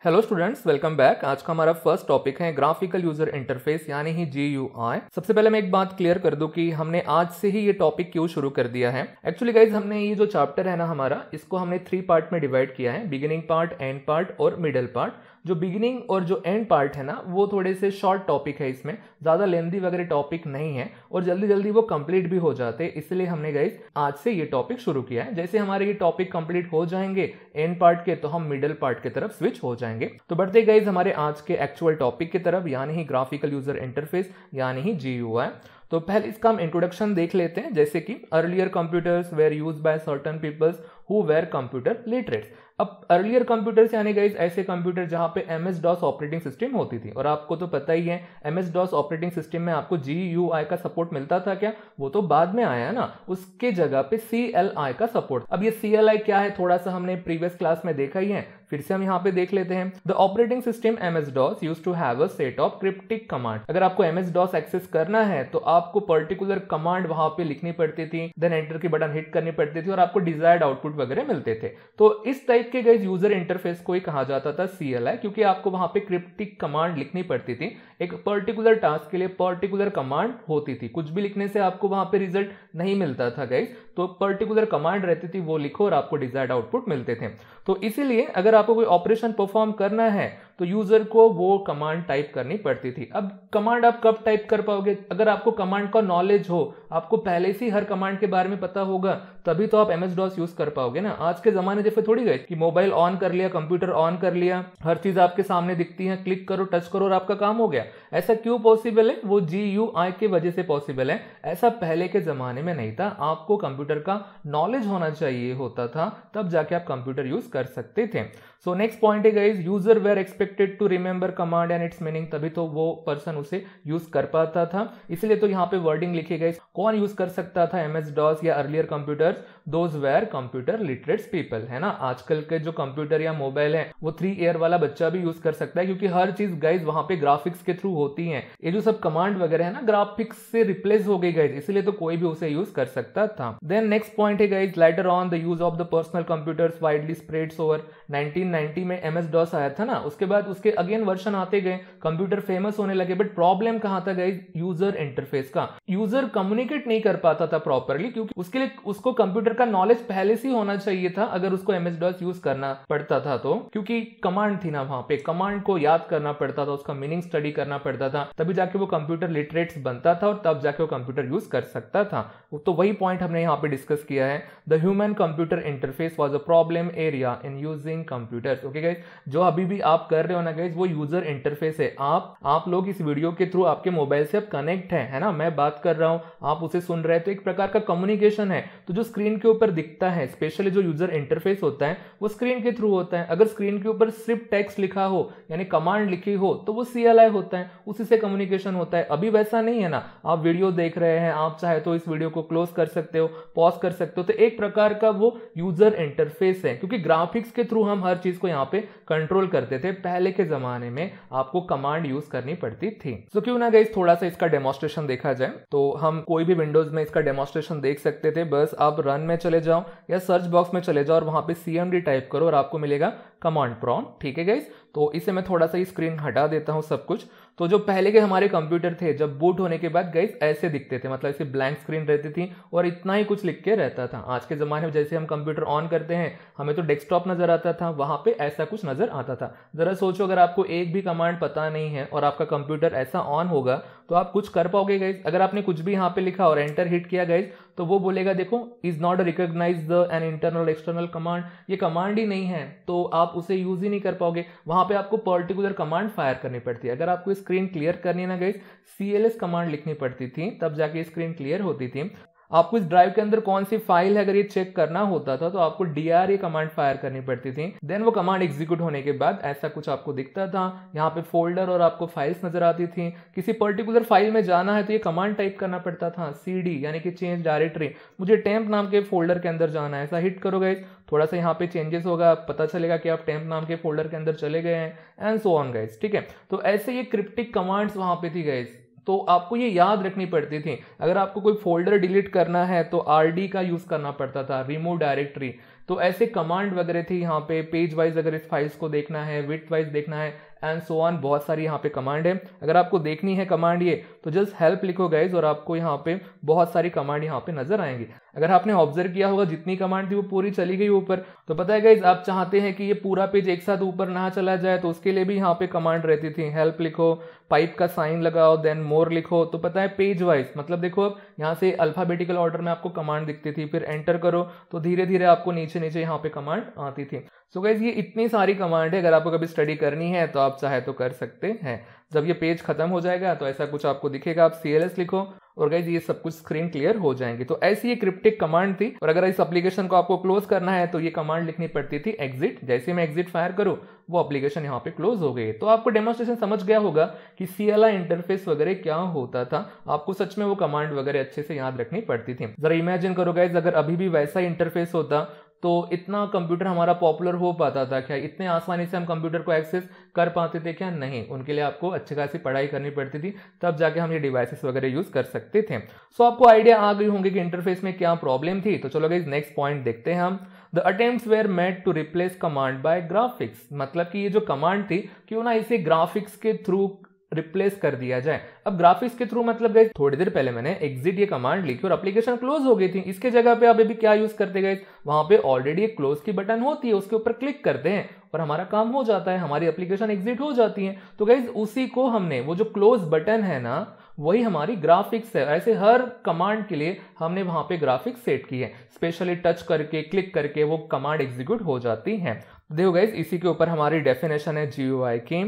Hello students, welcome back. आज का हमारा फर्स्ट टॉपिक है ग्राफिकल यूजर इंटरफेस यानी ही GUI। सबसे पहले मैं एक बात क्लियर कर दूं कि हमने आज से ही ये टॉपिक क्यों शुरू कर दिया है। एक्चुअली गाइज हमने ये जो चैप्टर है ना हमारा, इसको हमने 3 पार्ट में डिवाइड किया है, बिगिनिंग पार्ट, एंड पार्ट और मिडल पार्ट। जो बिगिनिंग और जो एंड पार्ट है ना वो थोड़े से शॉर्ट टॉपिक है, इसमें ज्यादा लेंथी वगैरह टॉपिक नहीं है और जल्दी जल्दी वो कंप्लीट भी हो जाते हैं, इसलिए हमने गाइज आज से ये टॉपिक शुरू किया है। जैसे हमारे ये टॉपिक कंप्लीट हो जाएंगे एंड पार्ट के तो हम मिडल पार्ट की तरफ स्विच हो जाएंगे। तो बढ़ते गाइज हमारे आज के एक्चुअल टॉपिक की तरफ यानी ही ग्राफिकल यूजर इंटरफेस यानी ही GUI। तो पहले इसका हम इंट्रोडक्शन देख लेते हैं। जैसे कि earlier computers were used by certain peoples who were computer literates. अब अर्लियर कंप्यूटर्स यानी गाइस ऐसे कंप्यूटर जहां पे MS-DOS ऑपरेटिंग सिस्टम होती थी, और आपको तो पता ही है MS-DOS ऑपरेटिंग सिस्टम में आपको GUI का सपोर्ट मिलता था क्या? वो तो बाद में आया ना, उसके जगह पे CLI का सपोर्ट। अब ये CLI क्या है थोड़ा सा हमने प्रीवियस क्लास में देखा ही है, फिर से हम यहाँ पे देख लेते हैं। The operating system MS-DOS used to have a set of cryptic command. अगर आपको MS-DOS एक्सेस करना है तो आपको पर्टिकुलर कमांड वहां पे लिखनी पड़ती थी, देन एंटर की बटन हिट करनी पड़ती थी और आपको डिजायर्ड आउटपुट वगैरह मिलते थे। तो इस टाइप के गाइस यूजर इंटरफेस को ही कहा जाता था CLI, क्योंकि आपको वहां पे क्रिप्टिक कमांड लिखनी पड़ती थी। एक पर्टिकुलर टास्क के लिए पर्टिकुलर कमांड होती थी, कुछ भी लिखने से आपको वहां पे रिजल्ट नहीं मिलता था गाइस। तो पर्टिकुलर कमांड रहती थी, वो लिखो और आपको डिजायर्ड आउटपुट मिलते थे। तो इसीलिए अगर आपको कोई ऑपरेशन परफॉर्म करना है तो यूजर को वो कमांड टाइप करनी पड़ती थी। अब कमांड आप कब टाइप कर पाओगे? अगर आपको कमांड का नॉलेज हो, आपको पहले से हर कमांड के बारे में पता होगा, तभी तो आप MS-DOS यूज कर पाओगे ना। आज के जमाने जैसे थोड़ी गए कि मोबाइल ऑन कर लिया, कंप्यूटर ऑन कर लिया, हर चीज आपके सामने दिखती है, क्लिक करो, टच करो और आपका काम हो गया। ऐसा क्यों पॉसिबल है? वो GUI की वजह से पॉसिबल है। ऐसा पहले के जमाने में नहीं था। आपको कंप्यूटर का नॉलेज होना चाहिए होता था, तब जाके आप कंप्यूटर यूज कर सकते थे। सो नेक्स्ट पॉइंट है guys, user were expected to remember command and its meaning, तभी तो वो पर्सन उसे यूज कर पाता था। इसलिए तो यहाँ पे वर्डिंग लिखी गई। कौन यूज कर सकता था MS-DOS या earlier computers? Those were computer literates people, है ना। आजकल के जो कंप्यूटर या मोबाइल है वो 3 ईयर वाला बच्चा भी यूज कर सकता है, क्योंकि हर चीज गाइज वहां पे ग्राफिक्स के थ्रू होती है। ये जो सब कमांड वगैरह है ना ग्राफिक्स से रिप्लेस हो गई गाइज, इसलिए तो कोई भी उसे यूज कर सकता था। देन नेक्स्ट पॉइंट है guys, later on the use of the personal computers widely spreads over. 1990 में MS-DOS आया था ना, उसके बाद उसके अगेन वर्जन आते गए, कंप्यूटर फेमस होने लगे। बट प्रॉब्लम कहां था गाइज? यूजर इंटरफेस का। यूजर कम्युनिकेट नहीं कर पाता था प्रॉपरली, क्योंकि उसके लिए उसको कंप्यूटर का नॉलेज पहले से ही होना चाहिए था अगर उसको MS-DOS यूज करना पड़ता था तो, क्योंकि कमांड थी ना वहां पे, कमांड को याद करना पड़ता था, उसका मीनिंग स्टडी करना पड़ता था, तभी जाके वो कंप्यूटर लिटरेट्स बनता था और तब जाके वो कंप्यूटर यूज कर सकता था। तो वही पॉइंट हमने यहाँ पे डिस्कस किया है। The human computer interface was a problem area in using computers. Okay guys, जो अभी भी आप कर रहे हो ना गाइस, वो यूजर इंटरफेस है। आप लोग इस वीडियो के थ्रू आपके मोबाइल से अब कनेक्ट है ना, मैं बात कर रहा हूं, आप उसे सुन रहे हैं, तो एक प्रकार का कम्युनिकेशन है। तो जो स्क्रीन के ऊपर दिखता है, स्पेशली जो यूजर इंटरफेस होता है, वो स्क्रीन के थ्रू होता है। अगर स्क्रीन के ऊपर सिर्फ टेक्स्ट लिखा हो यानी कमांड लिखी हो तो वो CLI होता है, उसी से कम्युनिकेशन होता है। अभी वैसा नहीं है ना, आप वीडियो देख रहे हैं, आप चाहे तो इस वीडियो को क्लोज कर सकते हो, पॉज कर सकते हो, तो एक प्रकार का वो यूजर इंटरफेस है, क्योंकि ग्राफिक्स के थ्रू हम हर चीज को यहाँ पे कंट्रोल करते थे। पहले के जमाने में आपको कमांड यूज करनी पड़ती थी। तो क्यों ना गाइस थोड़ा सा इसका डेमोस्ट्रेशन देखा जाए, तो हम कोई भी विंडोज में इसका डेमोस्ट्रेशन देख सकते थे। बस आप रन में चले जाओ या सर्च बॉक्स में चले जाओ और वहां पे CMD टाइप करो और आपको मिलेगा कमांड प्रॉम्प्ट। ठीक है गाइस, तो इसे मैं थोड़ा सा स्क्रीन हटा देता हूं सब कुछ। तो जो पहले के हमारे कंप्यूटर थे, जब बूट होने के बाद गाइस ऐसे दिखते थे, मतलब ऐसे ब्लैंक स्क्रीन रहती थी और इतना ही कुछ लिख के रहता था। आज के जमाने में जैसे हम कंप्यूटर ऑन करते हैं, हमें तो डेस्कटॉप नजर आता था, वहां पे ऐसा कुछ नजर आता था। जरा सोचो, अगर आपको एक भी कमांड पता नहीं है और आपका कंप्यूटर ऐसा ऑन होगा तो आप कुछ कर पाओगे गाइस? अगर आपने कुछ भी यहाँ पे लिखा और एंटर हिट किया गाइस, तो वो बोलेगा देखो is not recognise the an internal external command, ये कमांड ही नहीं है, तो आप उसे यूज ही नहीं कर पाओगे। वहां पे आपको पर्टिकुलर कमांड फायर करनी पड़ती है। अगर आपको स्क्रीन क्लियर करनी है ना गाइस, CLS कमांड लिखनी पड़ती थी, तब जाके स्क्रीन क्लियर होती थी। आपको इस ड्राइव के अंदर कौन सी फाइल है अगर ये चेक करना होता था तो आपको DRA कमांड फायर करनी पड़ती थी। देन वो कमांड एग्जीक्यूट होने के बाद ऐसा कुछ आपको दिखता था। यहाँ पे फोल्डर और आपको फाइल्स नजर आती थी। किसी पर्टिकुलर फाइल में जाना है तो ये कमांड टाइप करना पड़ता था, CD यानी कि चेंज डायरेक्टरी, मुझे टेम्प नाम के फोल्डर के अंदर जाना है, ऐसा हिट करो गाइस, थोड़ा सा यहाँ पे चेंजेस होगा, पता चलेगा कि आप टेम्प नाम के फोल्डर के अंदर चले गए हैं, एंड सो ऑन गाइस। ठीक है, तो ऐसे ये क्रिप्टिक कमांड्स वहां पे थी गाइस। तो आपको ये याद रखनी पड़ती थी। अगर आपको कोई फोल्डर डिलीट करना है तो RD का यूज करना पड़ता था, रिमूव डायरेक्टरी। तो ऐसे कमांड वगैरह थी यहाँ पे, पेज वाइज अगर इस फाइल्स को देखना है, विड्थ वाइज देखना है एंड सो ऑन, बहुत सारी यहाँ पे कमांड है। अगर आपको देखनी है कमांड ये तो जस्ट हेल्प लिखो गाइज और आपको यहाँ पे बहुत सारी कमांड यहाँ पे नजर आएंगी। अगर आपने ऑब्जर्व किया होगा जितनी कमांड थी वो पूरी चली गई ऊपर। तो पता है गाइज आप चाहते हैं कि ये पूरा पेज एक साथ ऊपर ना चला जाए तो उसके लिए भी यहाँ पे कमांड रहती थी, हेल्प लिखो, पाइप का साइन लगाओ, देन मोर लिखो। तो पता है पेज वाइज मतलब देखो अब यहाँ से अल्फाबेटिकल ऑर्डर में आपको कमांड दिखती थी, फिर एंटर करो तो धीरे धीरे आपको नीचे नीचे यहाँ पे कमांड आती थी। सो गाइज ये इतनी सारी कमांड है, अगर आपको कभी स्टडी करनी है तो आप चाहे तो कर सकते हैं। जब ये पेज खत्म हो जाएगा तो ऐसा कुछ आपको दिखेगा, आप CLS लिखो और गाइज ये सब कुछ स्क्रीन क्लियर हो जाएंगे। तो ऐसी ये क्रिप्टिक कमांड थी और अगर इस एप्लीकेशन को आपको क्लोज करना है तो ये कमांड लिखनी पड़ती थी एग्जिट। जैसे मैं एग्जिट फायर करूं वो एप्लीकेशन यहाँ पे क्लोज हो गई। तो आपको डेमोन्स्ट्रेशन समझ गया होगा कि CLI इंटरफेस वगैरह क्या होता था, आपको सच में वो कमांड वगैरह अच्छे से याद रखनी पड़ती थी। जरा इमेजिन करो गाइज अगर अभी भी वैसा इंटरफेस होता तो इतना कंप्यूटर हमारा पॉपुलर हो पाता था क्या? इतने आसानी से हम कंप्यूटर को एक्सेस कर पाते थे क्या? नहीं, उनके लिए आपको अच्छी खासी पढ़ाई करनी पड़ती थी, तब जाके हम ये डिवाइसेस वगैरह यूज कर सकते थे। सो आपको आइडिया आ गई होंगे कि इंटरफेस में क्या प्रॉब्लम थी। तो चलो गाइस नेक्स्ट पॉइंट देखते हैं हम। The attempts were made to replace command by graphics, मतलब कि ये जो कमांड थी क्यों ना इसे ग्राफिक्स के थ्रू रिप्लेस कर दिया जाए। अब ग्राफिक्स के थ्रू मतलब गाइस थोड़ी देर पहले मैंने एग्जिट ये कमांड लिखी और एप्लीकेशन क्लोज हो गई थी, इसके जगह पे आप अभी क्या यूज करते गाइस, वहां पे ऑलरेडी एक क्लोज की बटन होती है, उसके ऊपर क्लिक करते हैं और हमारा काम हो जाता है, हमारी एप्लीकेशन एग्जिट हो जाती है। तो गाइस उसी को हमने, वो जो क्लोज बटन है ना वही हमारी ग्राफिक्स है। ऐसे हर कमांड के लिए हमने वहां पे ग्राफिक्स सेट की है, स्पेशली टच करके क्लिक करके वो कमांड एग्जीक्यूट हो जाती है। देखो गाइस इसी के ऊपर हमारी डेफिनेशन है GUI की।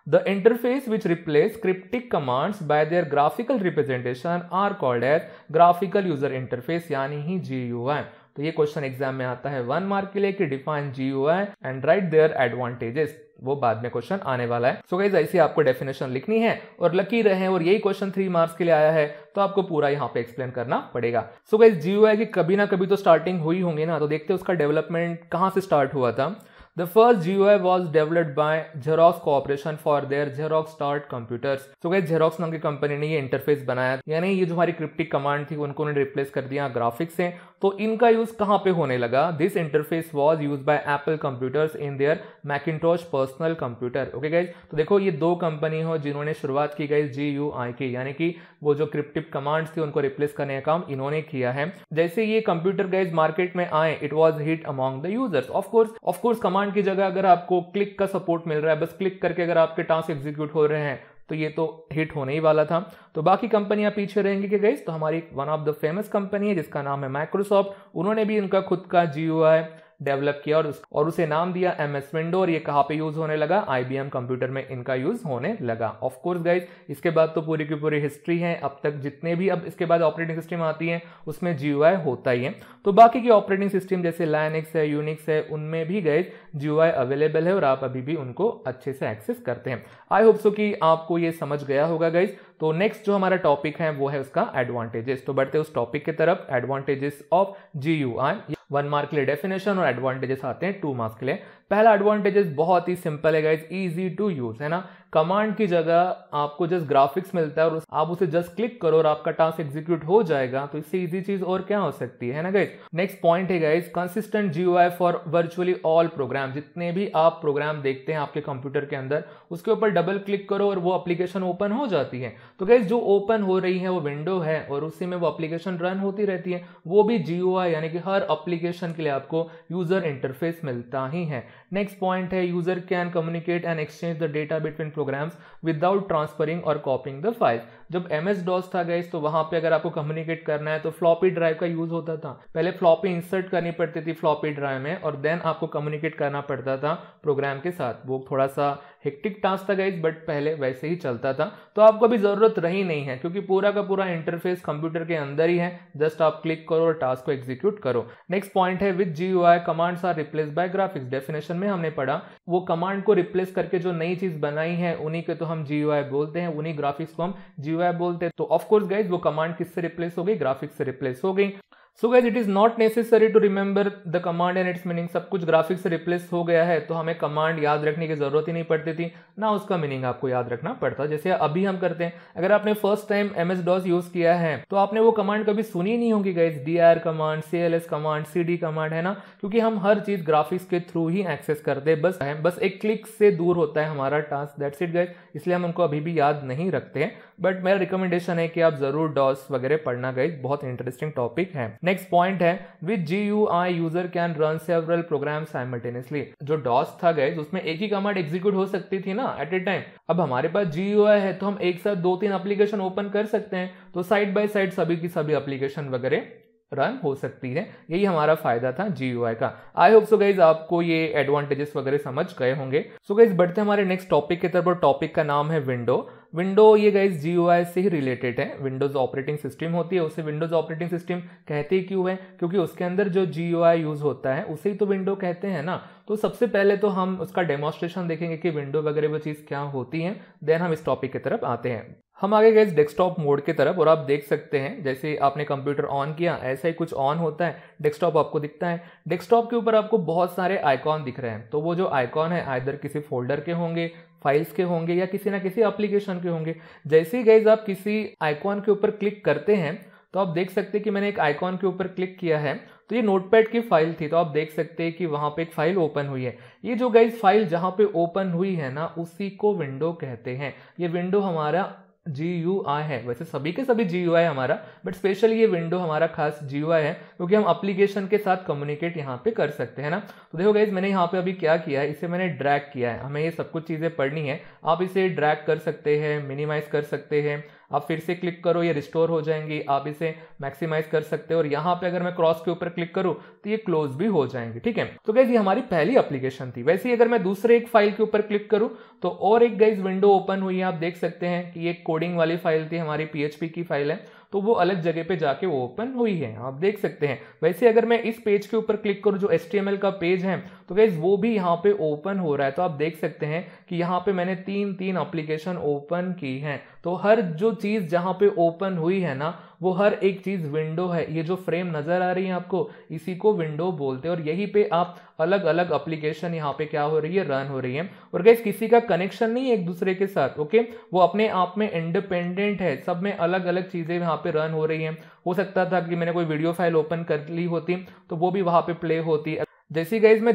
The interface which replace cryptic commands by their graphical representation are called as graphical user interface यानी ही GUI। तो ये क्वेश्चन एग्जाम में आता है 1 मार्क के लिए कि define GUI and write their advantages, वो बाद में क्वेश्चन आने वाला है। सो गाइस ऐसी आपको डेफिनेशन लिखनी है और लकी रहे और यही क्वेश्चन 3 मार्क्स के लिए आया है तो आपको पूरा यहाँ पे एक्सप्लेन करना पड़ेगा। सो गाइस GUI की कभी ना कभी तो स्टार्टिंग हुई होंगी ना, तो देखते हैं उसका डेवलपमेंट कहाँ से स्टार्ट हुआ था। The first GUI was developed by Xerox Corporation for their Xerox Start computers। तो गाइस Xerox नाम की कंपनी ने ये इंटरफेस बनाया, यानी ये जो हमारी क्रिप्टिक कमांड थी उनको उन्होंने रिप्लेस कर दिया ग्राफिक्स से। तो इनका यूज कहाँ पे होने लगा? This interface was used by Apple computers in their Macintosh personal computer. Okay guys, तो देखो ये दो कंपनी हो जिन्होंने शुरुआत की गई GUI की, यानी कि वो जो क्रिप्टिक कमांड्स थी उनको रिप्लेस करने का काम इन्होंने किया है। जैसे ये कंप्यूटर गाइस मार्केट में आए, it was hit among the users. Of course command की जगह अगर आपको क्लिक का सपोर्ट मिल रहा है, बस क्लिक करके अगर आपके टास्क एग्जीक्यूट हो रहे हैं तो ये तो हिट होने ही वाला था। तो बाकी कंपनियां पीछे रहेंगी कि गाइस, तो हमारी one of the famous company है जिसका नाम है माइक्रोसॉफ्ट, उन्होंने भी इनका खुद का GUI डेवलप किया और उसे नाम दिया MS विंडो। और ये कहाँ पे यूज होने लगा? IBM कंप्यूटर में इनका यूज होने लगा। ऑफ कोर्स गाइस इसके बाद तो पूरी की पूरी हिस्ट्री है, अब तक जितने भी अब इसके बाद ऑपरेटिंग सिस्टम आती है उसमें GUI होता ही है। तो बाकी की ऑपरेटिंग सिस्टम जैसे लाइनक्स है, यूनिक्स है, उनमें भी गाइस GUI अवेलेबल है और आप अभी भी उनको अच्छे से एक्सेस करते हैं। आई होप सो कि आपको ये समझ गया होगा गाइस। तो नेक्स्ट जो हमारा टॉपिक है वो है उसका एडवांटेजेस। तो बढ़ते उस टॉपिक की तरफ, एडवांटेजेस ऑफ GUI। 1 मार्क के लिए डेफिनेशन और एडवांटेजेस आते हैं 2 मार्क्स के लिए। पहला एडवांटेजेस बहुत ही सिंपल है गाइस, इजी टू यूज है ना। कमांड की जगह आपको जस्ट ग्राफिक्स मिलता है और आप उसे जस्ट क्लिक करो और आपका टास्क एग्जीक्यूट हो जाएगा। तो इससे इजी चीज और क्या हो सकती है ना गाइस। नेक्स्ट पॉइंट है guys, consistent GUI for virtually all programme. जितने भी आप प्रोग्राम देखते हैं आपके कंप्यूटर के अंदर, उसके ऊपर डबल क्लिक करो और वो एप्लीकेशन ओपन हो जाती है। तो गाइस जो ओपन हो रही है वो विंडो है और उसी में वो एप्लीकेशन रन होती रहती है, वो भी GUI, यानी कि हर एप्लीकेशन के लिए आपको यूजर इंटरफेस मिलता ही है। नेक्स्ट पॉइंट है, user can communicate and exchange the data between programs without transferring और कॉपिंग द फाइल। जब MS-DOS था गाइस तो वहां पे अगर आपको कम्युनिकेट करना है तो फ्लॉपी ड्राइव का यूज होता था। पहले फ्लॉपी इंसर्ट करनी पड़ती थी फ्लॉपी ड्राइव में और देन आपको कम्युनिकेट करना पड़ता था प्रोग्राम के साथ। वो थोड़ा सा हेक्टिक टास्क था गाइस, बट पहले वैसे ही चलता था। तो आपको भी जरूरत रही नहीं है क्योंकि पूरा का पूरा इंटरफेस कंप्यूटर के अंदर ही है, जस्ट आप क्लिक करो और टास्क को एग्जीक्यूट करो। नेक्स्ट पॉइंट है, with GUI commands are replace by graphics. Definition में हमने पढ़ा वो कमांड को रिप्लेस करके जो नई चीज बनाई है उन्हीं के तो हम GUI बोलते हैं, उन्हीं ग्राफिक्स को हम GUI बोलते हैं। तो ऑफ कोर्स गाइस वो कमांड किससे रिप्लेस हो गई? ग्राफिक्स से रिप्लेस हो गई। So guys it is not necessary to remember the command and its meaning. सब कुछ ग्राफिक्स से रिप्लेस हो गया है तो हमें कमांड याद रखने की जरूरत ही नहीं पड़ती थी, ना उसका मीनिंग आपको याद रखना पड़ता, जैसे अभी हम करते हैं। अगर आपने first time MS DOS use किया है तो आपने वो कमांड कभी सुनी नहीं होगी guys, dir command, cls command, cd command, है ना, क्योंकि हम हर चीज ग्राफिक्स के थ्रू ही एक्सेस करते हैं। बस एक क्लिक से दूर होता है हमारा टास्क, दैट्स इट गाइस, इसलिए हम उनको अभी भी याद नहीं रखते हैं। बट मेरा रिकमेंडेशन है कि आप जरूर DOS वगैरह पढ़ना गाइस, बहुत इंटरेस्टिंग टॉपिक है। नेक्स्ट पॉइंट है with GUI user can run several programme simultaneously. जो DOS था गाइस उसमें एक ही कमांड एग्जीक्यूट हो सकती थी ना एट ए टाइम। अब हमारे पास GUI है तो हम एक साथ 2-3 एप्लीकेशन ओपन कर सकते हैं, तो साइड बाय साइड सभी की सभी एप्लीकेशन वगैरह रन हो सकती है। यही हमारा फायदा था GUI का। आई होप सो गाइज आपको ये एडवांटेजेस वगैरह समझ गए होंगे। सो गाइज बढ़ते हमारे नेक्स्ट टॉपिक की तरफ, और टॉपिक का नाम है विंडो ये गाइज GUI से ही रिलेटेड है। विंडोज ऑपरेटिंग सिस्टम होती है, उसे विंडोज ऑपरेटिंग सिस्टम कहते ही क्यों है, क्योंकि उसके अंदर जो GUI यूज होता है उसे ही तो विंडो कहते हैं ना। तो सबसे पहले तो हम उसका डेमोन्स्ट्रेशन देखेंगे कि विंडो वगैरह वो चीज क्या होती है, देन हम इस टॉपिक की तरफ आते हैं। हम आगे गए डेस्कटॉप मोड की तरफ, और आप देख सकते हैं जैसे आपने कंप्यूटर ऑन किया ऐसा ही कुछ ऑन होता है, डेस्कटॉप आपको दिखता है। डेस्कटॉप के ऊपर आपको बहुत सारे आइकॉन दिख रहे हैं, तो वो जो आइकॉन है आइदर किसी फोल्डर के होंगे, फाइल्स के होंगे, या किसी ना किसी एप्लीकेशन के होंगे। जैसे ही गाइज आप किसी आइकॉन के ऊपर क्लिक करते हैं तो आप देख सकते हैं कि मैंने एक आइकॉन के ऊपर क्लिक किया है, तो ये नोटपैड की फाइल थी, तो आप देख सकते हैं कि वहां पे एक फाइल ओपन हुई है। ये जो गाइज फाइल जहां पे ओपन हुई है ना, उसी को विंडो कहते हैं। ये विंडो हमारा GUI है, वैसे सभी के सभी GUI हमारा, बट स्पेशली ये विंडो हमारा खास GUI है, क्योंकि हम एप्लीकेशन के साथ कम्युनिकेट यहाँ पे कर सकते हैं ना। तो देखो गाइज मैंने यहाँ पे अभी क्या किया है, इसे मैंने ड्रैग किया है। हमें ये सब कुछ चीजें पढ़नी है, आप इसे ड्रैग कर सकते हैं, मिनिमाइज कर सकते हैं, आप फिर से क्लिक करो ये रिस्टोर हो जाएंगी, आप इसे मैक्सिमाइज कर सकते हो, और यहाँ पे अगर मैं क्रॉस के ऊपर क्लिक करूँ तो ये क्लोज भी हो जाएंगे, ठीक है। तो गाइज ये हमारी पहली एप्लीकेशन थी। वैसे ही अगर मैं दूसरे एक फाइल के ऊपर क्लिक करूँ तो और एक गाइज विंडो ओपन हुई है। आप देख सकते हैं कि ये कोडिंग वाली फाइल थी, हमारी PHP की फाइल है, तो वो अलग जगह पे जाके वो ओपन हुई है, आप देख सकते हैं। वैसे अगर मैं इस पेज के ऊपर क्लिक करूं जो HTML का पेज है, तो गाइस वो भी यहाँ पे ओपन हो रहा है। तो आप देख सकते हैं कि यहाँ पे मैंने 3 एप्लीकेशन ओपन की हैं। तो हर जो चीज जहाँ पे ओपन हुई है ना, वो हर एक चीज विंडो है। ये जो फ्रेम नजर आ रही है आपको, इसी को विंडो बोलते हैं। और यहीं पे आप अलग अलग एप्लीकेशन यहाँ पे क्या हो रही है, रन हो रही है। और गाइस किसी का कनेक्शन नहीं है एक दूसरे के साथ, ओके, वो अपने आप में इंडिपेंडेंट है, सब में अलग अलग चीजें यहाँ पे रन हो रही हैं। हो सकता था कि मैंने कोई वीडियो फाइल ओपन कर ली होती तो वो भी वहां पे प्ले होती। जैसे गाइज मैं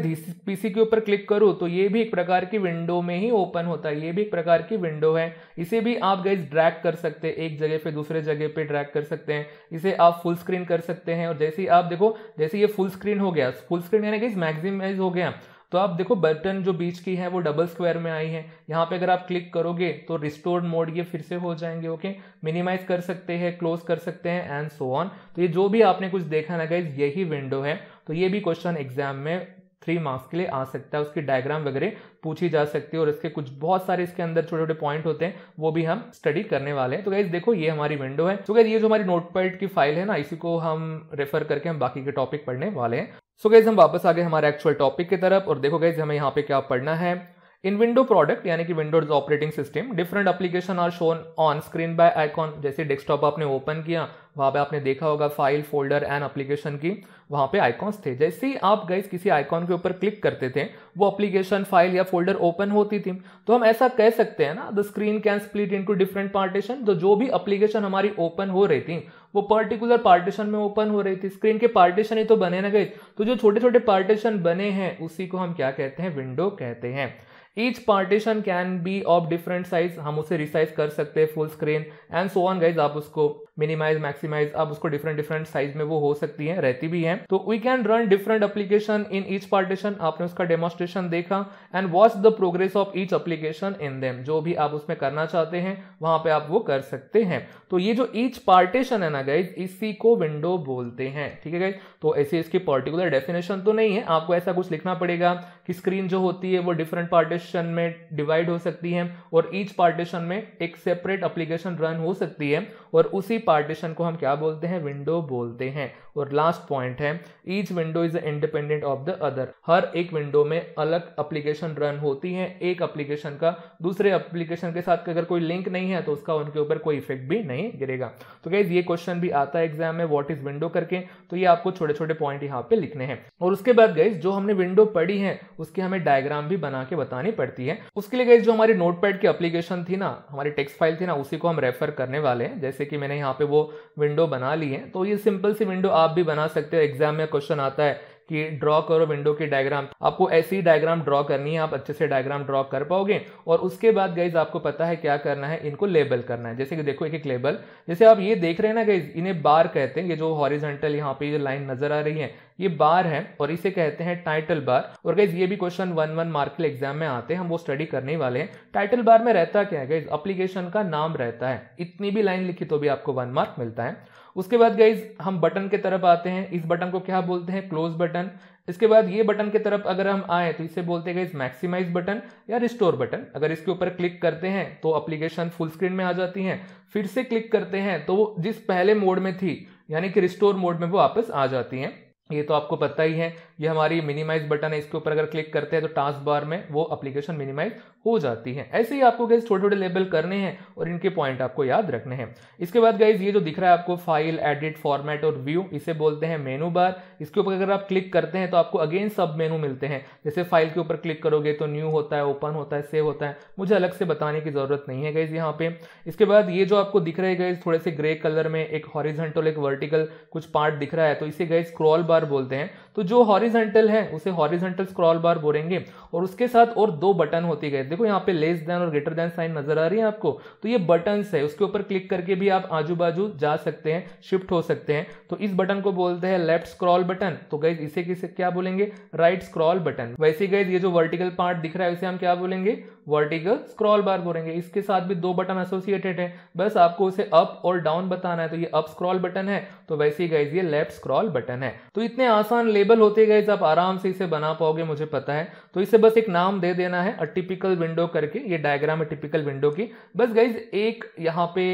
PC के ऊपर क्लिक करूँ तो ये भी एक प्रकार की विंडो में ही ओपन होता है, ये भी एक प्रकार की विंडो है। इसे भी आप गाइज ड्रैग कर सकते हैं, एक जगह पे दूसरे जगह पे ड्रैग कर सकते हैं। इसे आप फुल स्क्रीन कर सकते हैं, और जैसे ही आप देखो जैसे ये फुल स्क्रीन हो गया, फुल स्क्रीन यानी गाइज मैक्सिमाइज हो गया, तो आप देखो बटन जो बीच की है वो डबल स्क्वायर में आई है। यहाँ पे अगर आप क्लिक करोगे तो रिस्टोर्ड मोड ये फिर से हो जाएंगे, ओके, मिनिमाइज कर सकते हैं, क्लोज कर सकते हैं, एंड सो ऑन। तो ये जो भी आपने कुछ देखा ना गाइज, यही विंडो है। तो ये भी क्वेश्चन एग्जाम में 3 मार्क्स के लिए आ सकता है, उसकी डायग्राम वगैरह पूछी जा सकती है, और इसके कुछ बहुत सारे इसके अंदर छोटे छोटे पॉइंट होते हैं, वो भी हम स्टडी करने वाले हैं। तो गाइज देखो ये हमारी विंडो है। तो गाइज ये जो हमारी नोटपैड की फाइल है ना, इसी को हम रेफर करके हम बाकी के टॉपिक पढ़ने वाले हैं। सो गाइज हम वापस आ गए हमारे एक्चुअल टॉपिक की तरफ, और देखो गाइज हमें यहाँ पे क्या पढ़ना है। इन विंडो प्रोडक्ट यानी कि windows operating system, different application are shown on screen by icon. जैसे डेस्कटॉप आपने ओपन किया, वहां पे आपने देखा होगा फाइल, फोल्डर एंड एप्लीकेशन की वहां पे आइकॉन्स थे। जैसे ही आप गाइस किसी आइकॉन के ऊपर क्लिक करते थे, वो एप्लीकेशन, फाइल या फोल्डर ओपन होती थी। तो हम ऐसा कह सकते हैं ना, the screen can split into different partition. तो जो भी एप्लीकेशन हमारी ओपन हो रही थी वो पर्टिकुलर पार्टीशन में ओपन हो रही थी। स्क्रीन के पार्टीशन ही तो बने ना गाइस, तो जो छोटे छोटे पार्टीशन बने हैं उसी को हम क्या कहते हैं, विंडो कहते हैं। Each partition can be of different size, हम उसे रिसाइज कर सकते हैं, full screen and so on guys. आप उसको मिनिमाइज, मैक्सिमाइज, आप उसको डिफरेंट साइज में वो हो सकती है, रहती भी है। तो we can run different application in each partition, आपने उसका डेमोन्स्ट्रेशन देखा, and watch the progress of each application in them. जो भी आप उसमें करना चाहते हैं वहां पे आप वो कर सकते हैं। तो ये जो ईच पार्टीशन है ना गाइज, इसी को विंडो बोलते हैं, ठीक है गाइज। तो ऐसे इसकी पर्टिकुलर डेफिनेशन तो नहीं है, आपको ऐसा कुछ लिखना पड़ेगा कि स्क्रीन जो होती है वो डिफरेंट पार्टीशन में डिवाइड हो सकती है, और ईच पार्टीशन में एक सेपरेट एप्लीकेशन रन हो सकती है, और उसी पार्टीशन को हम क्या बोलते हैं, विंडो बोलते हैं। और लास्ट पॉइंट है, each window is independent of the other, हर एक विंडो में अलग एप्लीकेशन रन होती है, एक एप्लीकेशन का दूसरे एप्लीकेशन के साथ अगर कोई लिंक नहीं है तो उसका उनके ऊपर कोई इफेक्ट भी नहीं गिरेगा। तो गाइज ये क्वेश्चन भी आता है एग्जाम में, व्हाट इज विंडो करके, तो ये आपको छोटे छोटे पॉइंट यहाँ पे लिखने हैं। और उसके बाद गाइज जो हमने विंडो पढ़ी है उसकी हमें डायग्राम भी बना के बतानी पड़ती है। उसके लिए गाइज जो हमारी नोटपैड की एप्लीकेशन थी ना, हमारी टेक्स्ट फाइल थी ना, उसी को हम रेफर करने वाले हैं। जैसे कि मैंने यहाँ पे वो विंडो बना ली है, तो ये सिंपल सी विंडो आप भी बना सकते हो। एग्जाम में क्वेश्चन आता है कि ड्रॉ करो विंडो की डायग्राम, आपको ऐसी डायग्राम ड्रॉ करनी है, आप अच्छे से डायग्राम ड्रॉ कर पाओगे। और उसके बाद गाइज आपको पता है क्या करना है, इनको लेबल करना है। जैसे कि देखो एक एक लेबल, जैसे आप ये देख रहे हैं ना गाइज, इन्हें बार कहते हैं। ये जो हॉरिजॉन्टल यहाँ पे ये लाइन नजर आ रही है ये बार है और इसे कहते हैं टाइटल बार। और गाइज ये भी क्वेश्चन 1 मार्क के एग्जाम में आते हैं, हम वो स्टडी करने वाले हैं। टाइटल बार में रहता क्या है गाइज, एप्लीकेशन का नाम रहता है। इतनी भी लाइन लिखी तो भी आपको 1 मार्क मिलता है। उसके बाद गाइज हम बटन की तरफ आते हैं। इस बटन को क्या बोलते हैं, क्लोज बटन। इसके बाद ये बटन की तरफ अगर हम आए तो इसे बोलते हैं गाइज मैक्सिमाइज बटन या रिस्टोर बटन। अगर इसके ऊपर क्लिक करते हैं तो एप्लीकेशन फुल स्क्रीन में आ जाती है, फिर से क्लिक करते हैं तो वो जिस पहले मोड में थी यानी कि रिस्टोर मोड में वो वापस आ जाती है। ये तो आपको पता ही है। ये हमारी मिनिमाइज बटन है, इसके ऊपर अगर क्लिक करते हैं तो टास्क बार में वो एप्लीकेशन मिनिमाइज हो जाती है। ऐसे ही आपको गाइज छोटे छोटे लेबल करने हैं और इनके पॉइंट आपको याद रखने हैं। इसके बाद गाइज ये जो दिख रहा है आपको फाइल, एडिट, फॉर्मेट और व्यू, इसे बोलते हैं मेनू बार। इसके ऊपर अगर आप क्लिक करते हैं तो आपको अगेन सब मेनू मिलते हैं। जैसे फाइल के ऊपर क्लिक करोगे तो न्यू होता है, ओपन होता है, सेव होता है, मुझे अलग से बताने की जरूरत नहीं है गाइज यहाँ पे। इसके बाद ये जो आपको दिख रहा है गाइज थोड़े से ग्रे कलर में, एक हॉरिजॉन्टल एक वर्टिकल कुछ पार्ट दिख रहा है, तो इसे गाइज स्क्रॉल बार बोलते हैं। तो जो हॉरिजॉन्टल है उसे हॉरिजॉन्टल स्क्रॉल बार बोलेंगे। और उसके साथ और 2 बटन होती गए, देखो यहाँ पे लेस देन और ग्रेटर देन साइन नजर आ रही है आपको, तो ये बटन्स है। उसके ऊपर क्लिक करके भी आप आजू बाजू जा सकते हैं, शिफ्ट हो सकते हैं। तो इस बटन को बोलते हैं लेफ्ट स्क्रॉल बटन। तो गाइज इसे किसे क्या बोलेंगे, राइट स्क्रॉल बटन। वैसे गाइज ये जो वर्टिकल पार्ट दिख रहा है उसे हम क्या बोलेंगे, वर्टिकल स्क्रॉल बार बोलेंगे। इसके साथ भी 2 बटन एसोसिएटेड है, बस आपको उसे अप और डाउन बताना है। तो ये अप स्क्रॉल बटन है, तो वैसे ही गाइज ये लेफ्ट स्क्रॉल बटन है। तो इतने आसान लेबल होते गाइज, आप आराम से इसे बना पाओगे, मुझे पता है। तो इसे बस एक नाम दे देना है, अ टिपिकल विंडो करके। ये डायग्राम है टिपिकल विंडो की। बस गाइज एक यहाँ पे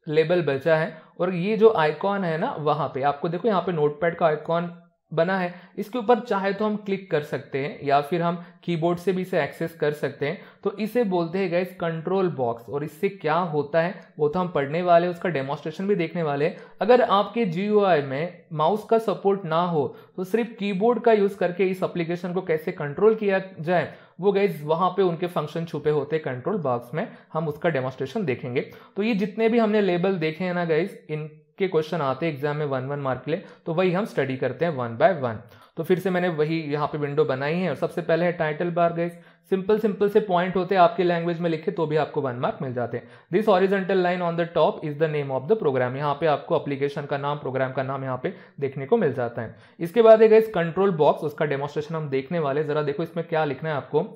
लेबल बचा है और ये जो आइकॉन है ना वहां पे आपको देखो, यहाँ पे नोटपैड का आइकॉन बना है, इसके ऊपर चाहे तो हम क्लिक कर सकते हैं या फिर हम कीबोर्ड से भी इसे एक्सेस कर सकते हैं। तो इसे बोलते हैं गाइस कंट्रोल बॉक्स। और इससे क्या होता है वो तो हम पढ़ने वाले हैं, उसका डेमोन्स्ट्रेशन भी देखने वाले हैं। अगर आपके GUI में माउस का सपोर्ट ना हो तो सिर्फ कीबोर्ड का यूज करके इस एप्लीकेशन को कैसे कंट्रोल किया जाए, वो गाइज वहां पे उनके फंक्शन छुपे होते हैं कंट्रोल बॉक्स में, हम उसका डेमोन्स्ट्रेशन देखेंगे। तो ये जितने भी हमने लेबल देखे हैं ना गाइज, इनके क्वेश्चन आते हैं एग्जाम में 1 मार्क के लिए, तो वही हम स्टडी करते हैं 1 बाय 1। तो फिर से मैंने वही यहाँ पे विंडो बनाई है और सबसे पहले है टाइटल बार गाइज। सिंपल से पॉइंट होते हैं, आपके लैंग्वेज में लिखे तो भी आपको 1 मार्क मिल जाते हैं। This horizontal line on the top is the name of the program. यहाँ पे आपको एप्लीकेशन का नाम, प्रोग्राम का नाम यहाँ पे देखने को मिल जाता है। इसके बाद है गाइज कंट्रोल बॉक्स, उसका डेमोन्स्ट्रेशन हम देखने वाले। जरा देखो इसमें क्या लिखना है आपको।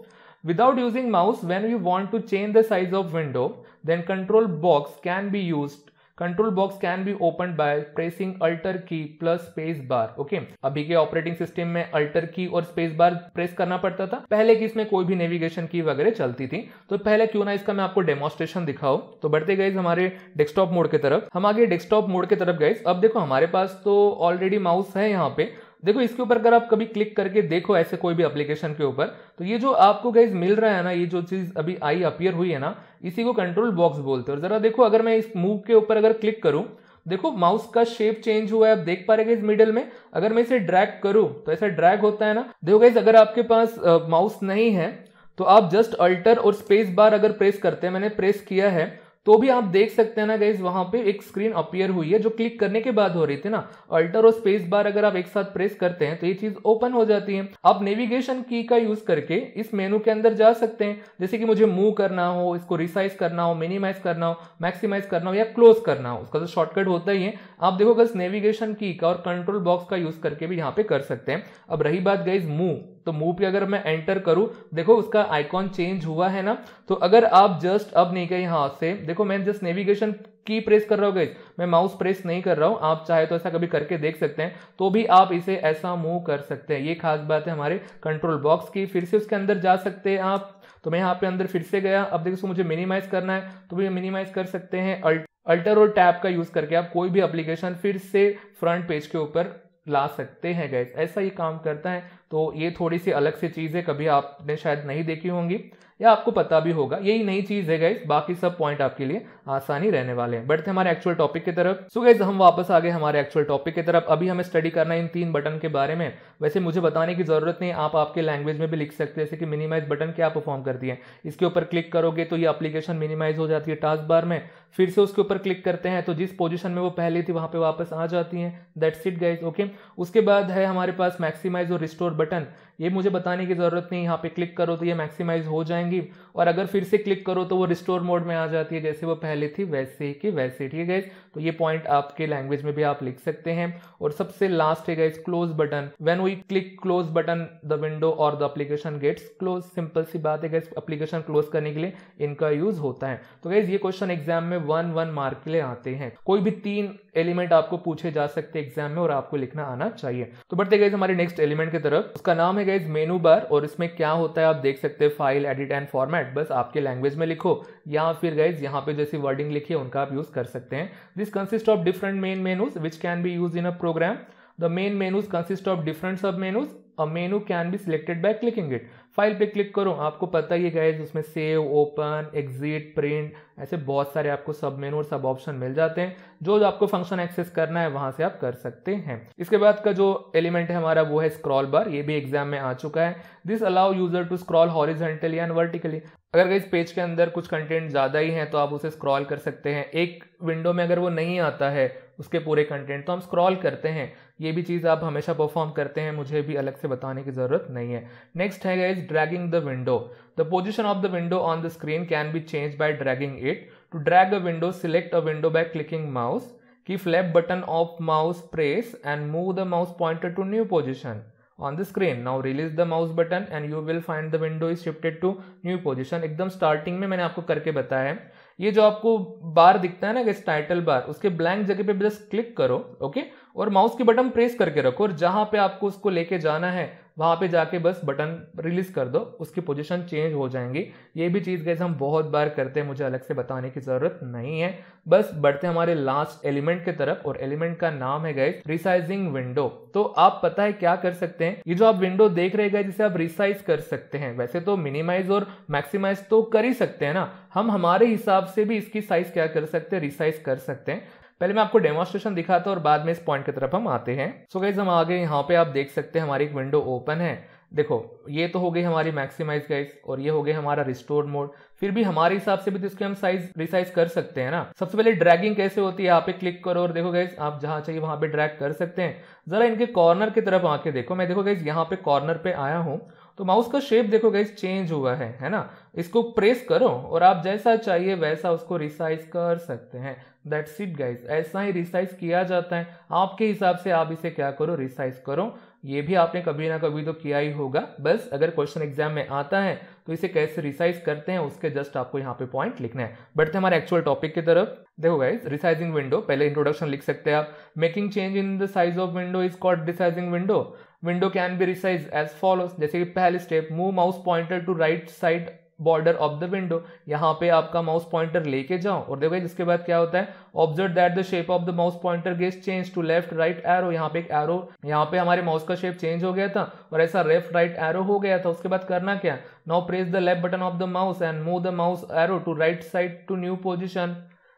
Without using mouse, when you want to change the size of window, then control box can be used. Control box can be opened by pressing Alt key plus space bar. Okay? अभी के operating system में Alt की और space bar press करना पड़ता था, पहले की इसमें कोई भी नेविगेशन की वगैरह चलती थी। तो पहले क्यों ना इसका मैं आपको डेमोन्स्ट्रेशन दिखाऊं। तो बढ़ते गए हमारे डेस्कटॉप मोड की तरफ, हम आगे डेस्कटॉप मोड की तरफ गए। अब देखो हमारे पास तो ऑलरेडी माउस है यहाँ पे, देखो इसके ऊपर अगर आप कभी क्लिक करके देखो ऐसे कोई भी एप्लीकेशन के ऊपर, तो ये जो आपको गाइज मिल रहा है ना, ये जो चीज अभी आई अपीयर हुई है ना, इसी को कंट्रोल बॉक्स बोलते हैं। और जरा देखो अगर मैं इस मूव के ऊपर अगर क्लिक करूं, देखो माउस का शेप चेंज हुआ है, आप देख पा रहे गाइज मिडिल में। अगर मैं इसे ड्रैग करूं तो ऐसा ड्रैग होता है ना। देखो गाइज अगर आपके पास माउस नहीं है तो आप जस्ट अल्टर और स्पेस बार अगर प्रेस करते हैं, मैंने प्रेस किया है, तो भी आप देख सकते हैं ना गाइज वहां पे एक स्क्रीन अपीयर हुई है जो क्लिक करने के बाद हो रही थी ना। अल्टर और स्पेस बार अगर आप एक साथ प्रेस करते हैं तो ये चीज ओपन हो जाती है। आप नेविगेशन की का यूज करके इस मेनू के अंदर जा सकते हैं, जैसे कि मुझे मूव करना हो, इसको रिसाइज करना हो, मिनिमाइज करना हो, मैक्सिमाइज करना हो या क्लोज करना हो, उसका तो शॉर्टकट होता ही है। आप देखो बस नेविगेशन की का और कंट्रोल बॉक्स का यूज करके भी यहाँ पे कर सकते हैं। अब रही बात गाइज मूव, तो मूव पे अगर मैं एंटर करूं, देखो उसका आइकॉन चेंज हुआ है ना। तो अगर आप जस्ट अब नहीं गए यहां से, देखो मैं जस्ट नेविगेशन की प्रेस कर रहा हूं गाइस, मैं माउस प्रेस नहीं कर रहा हूं। आप चाहे तो ऐसा कभी करके देख सकते हैं, तो भी आप इसे ऐसा मूव कर सकते हैं। ये खास बात है हमारे कंट्रोल बॉक्स की। फिर से उसके अंदर जा सकते हैं आप, तो मैं यहाँ पे अंदर फिर से गया। अब देखो मुझे मिनिमाइज करना है तो भी मिनिमाइज कर सकते हैं। अल्टर और टैब का यूज करके आप कोई भी एप्लीकेशन फिर से फ्रंट पेज के ऊपर ला सकते हैं गाइस, ऐसा ही काम करता है। तो ये थोड़ी सी अलग सी चीज है, कभी आपने शायद नहीं देखी होंगी या आपको पता भी होगा, यही नई चीज है गाइस, बाकी सब पॉइंट आपके लिए आसानी रहने वाले हैं। बढ़ते हमारे एक्चुअल टॉपिक की तरफ। सो गाइस हम वापस आ गए हमारे एक्चुअल टॉपिक की तरफ। अभी हमें स्टडी करना है इन 3 बटन के बारे में। वैसे मुझे बताने की जरूरत नहीं, आप आपके लैंग्वेज में भी लिख सकते हैं, जैसे कि मिनिमाइज बटन क्या परफॉर्म करती है। इसके ऊपर क्लिक करोगे तो ये एप्लीकेशन मिनिमाइज हो जाती है टास्क बार में, फिर से उसके ऊपर क्लिक करते हैं तो जिस पोजीशन में वो पहले थी वहां पे वापस आ जाती हैं। That's it guys, okay. उसके बाद है हमारे पास मैक्सिमाइज और रिस्टोर बटन। ये मुझे बताने की जरूरत नहीं, यहाँ पे क्लिक करो तो ये मैक्सिमाइज हो जाएंगी, और अगर फिर से क्लिक करो तो वो रिस्टोर मोड में आ जाती है, जैसे वो पहले थी वैसे की वैसे। ठीक है गाइस, तो ये पॉइंट आपके लैंग्वेज में भी आप लिख सकते हैं। और सबसे लास्ट है guys close button. When we click close button the window और the application gets close. Simple सी बात है गाइस, एप्लीकेशन क्लोज करने के लिए इनका यूज होता है। तो गाइस ये क्वेश्चन एग्जाम में 1 मार्क के लिए आते हैं। कोई भी 3 एलिमेंट आपको पूछे जा सकते हैं एग्जाम में और आपको लिखना आना चाहिए। तो बढ़ते गाइस हमारे नेक्स्ट एलिमेंट की तरफ। उसका नाम है गाइस मेनू बार, और इसमें क्या होता है आप देख सकते हैं, फाइल, एडिट एंड फॉर्मेट। बस आपके लैंग्वेज में लिखो, या फिर गाइस यहाँ पे जैसी वर्डिंग लिखी है उनका आप यूज कर सकते हैं। This consist of different main menus which can be use in a program. The main menus consist of different sub menus. A menu can be selected by clicking it. File पे click करो, आपको पता ही है guys उसमें save, open, exit, print, ऐसे बहुत सारे आपको सब मेनू और सब ऑप्शन मिल जाते हैं। जो आपको फंक्शन एक्सेस करना है वहां से आप कर सकते हैं। इसके बाद का जो एलिमेंट है हमारा वो है स्क्रॉल बार। ये भी एग्जाम में आ चुका है। This allow user to scroll horizontally and vertically. अगर गाइस पेज के अंदर कुछ कंटेंट ज्यादा ही है तो आप उसे स्क्रॉल कर सकते हैं। एक विंडो में अगर वो नहीं आता है उसके पूरे कंटेंट तो हम स्क्रॉल करते हैं। ये भी चीज आप हमेशा परफॉर्म करते हैं, मुझे भी अलग से बताने की जरूरत नहीं है। नेक्स्ट है guys dragging the window. The position of the window on the screen can be change by dragging it. To drag a window, select a window by clicking mouse, keep left button of mouse press and move the mouse pointer to new position on the screen. Now release the mouse button and you will find the window is shifted to new position. एकदम starting में मैंने आपको करके बताया है। ये जो आपको बार दिखता है ना इस टाइटल बार, उसके ब्लैंक जगह पे जस्ट क्लिक करो, ओके, और माउस की बटन प्रेस करके रखो, और जहां पे आपको उसको लेके जाना है वहां पे जाके बस बटन रिलीज कर दो, उसकी पोजीशन चेंज हो जाएंगी। ये भी चीज गाइस हम बहुत बार करते हैं, मुझे अलग से बताने की जरूरत नहीं है। बस बढ़ते हमारे लास्ट एलिमेंट की तरफ, और एलिमेंट का नाम है गाइस रिसाइजिंग विंडो। तो आप पता है क्या कर सकते हैं, ये जो आप विंडो देख रहे हैं जिसे आप रिसाइज कर सकते हैं। वैसे तो मिनिमाइज और मैक्सिमाइज तो कर ही सकते हैं ना, हम हमारे हिसाब से भी इसकी साइज क्या कर सकते हैं, रिसाइज कर सकते हैं। पहले मैं आपको डेमोन्स्ट्रेशन दिखाता हूं और बाद में इस पॉइंट की तरफ हम आते हैं। सो गाइस हम आगे यहाँ पे आप देख सकते हैं हमारी एक विंडो ओपन है। देखो ये तो हो गई हमारी मैक्सिमाइज गाइस, और ये हो गई हमारा रिस्टोर मोड। फिर भी हमारे हिसाब से भी तो इसके हम साइज रिसाइज कर सकते हैं ना। सबसे पहले ड्रैगिंग कैसे होती है, यहाँ पे क्लिक करो और देखो गाइस आप जहां चाहिए वहां पे ड्रैग कर सकते हैं। जरा इनके कॉर्नर की तरफ आके देखो, मैं देखो गाइस यहाँ पे कॉर्नर पे आया हूं तो माउस का शेप देखो गाइस चेंज हुआ है ना। इसको प्रेस करो और आप जैसा चाहिए वैसा उसको रिसाइज कर सकते हैं। दैट्स इट गाइस, ऐसा ही रिसाइज किया जाता है। आपके हिसाब से आप इसे क्या करो, रिसाइज करो। ये भी आपने कभी ना कभी तो किया ही होगा। बस अगर क्वेश्चन एग्जाम में आता है तो इसे कैसे रिसाइज करते हैं उसके जस्ट आपको यहाँ पे पॉइंट लिखना है। बढ़ते हमारे एक्चुअल टॉपिक की तरफ। देखो गाइस रिसाइजिंग विंडो, पहले इंट्रोडक्शन लिख सकते हैं आप। Making change in the size of window is called resizing window. Window can be resize as follows, जैसे कि पहले step, move mouse pointer to right side border of the window. यहाँ पे आपका माउस पॉइंटर लेके जाओ और देखो जिसके बाद क्या होता है, observe that the shape of the mouse pointer gets change to left right arrow. यहाँ पे एक एरो, यहाँ पे हमारे माउस का शेप चेंज हो गया था और ऐसा लेफ्ट राइट एरो हो गया था। उसके बाद करना क्या, now press the left button of the mouse and move the mouse arrow to right side to new position.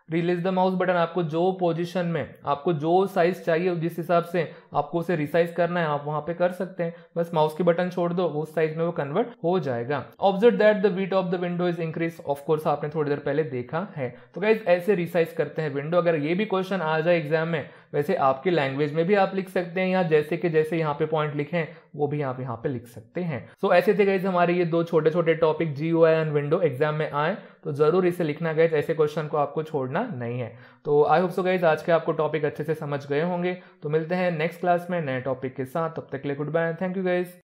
Release the mouse button, आपको जो पोजीशन में, आपको जो साइज चाहिए जिस हिसाब से आपको उसे रिसाइज करना है आप वहां पे कर सकते हैं। बस माउस की बटन छोड़ दो, उस साइज में वो कन्वर्ट हो जाएगा। Observe that the width of the window is increase, of course आपने थोड़ी देर पहले देखा है। तो गाइस ऐसे रिसाइज करते हैं विंडो। अगर ये भी क्वेश्चन आ जाए एग्जाम में, वैसे आपकी लैंग्वेज में भी आप लिख सकते हैं, या जैसे कि जैसे यहाँ पे पॉइंट लिखे हैं वो भी आप यहाँ पे लिख सकते हैं। सो ऐसे थे गाइस हमारे ये 2 छोटे छोटे topic GUI and window, exam में आए तो जरूर इसे लिखना गाइस, ऐसे क्वेश्चन को आपको छोड़ना नहीं है। तो आई होप सो गाइस आज के आपको टॉपिक अच्छे से समझ गए होंगे। तो मिलते हैं नेक्स्ट क्लास में नए टॉपिक के साथ, तब तक के लिए good bye, thank you guys.